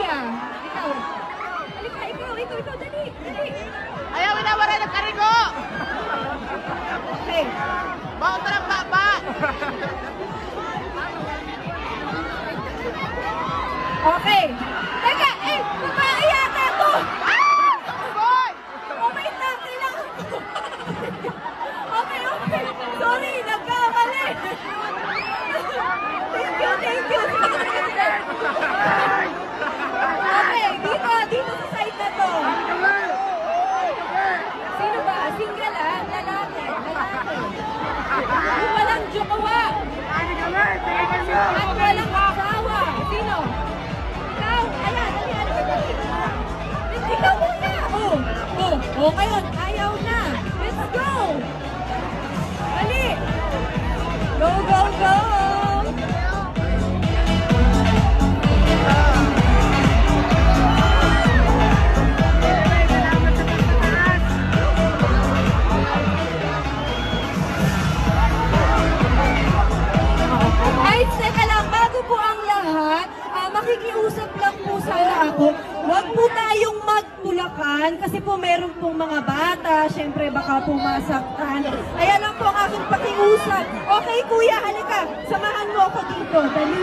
kuya. Ikaw. Halika, ikaw, dali. Ayaw, inawaray ng karigo! Okay. Baon na ng baba! Okay. Teka, babae yata to. Boy! Oh, wait lang, kailangan ko. Okay. Sorry, nagkamali. Thank you. Okay, dito sa side na to. Sino ba? Single lalaki. Yung walang jowa. At walang asawa. Sino? Ikaw. Ayan, dali. Ikaw muna. Oh, ngayon, ayaw na. Let's go. Dali. Go. Ay, teka lang, bago po ang lahat, makikiusap lang po sana ako. Huwag po tayong magpulakan kasi po meron pong mga bata, syempre baka pumasaktan. Ayan lang po ang aking pakiusap. Okay kuya, halika, samahan mo ako dito. Dali.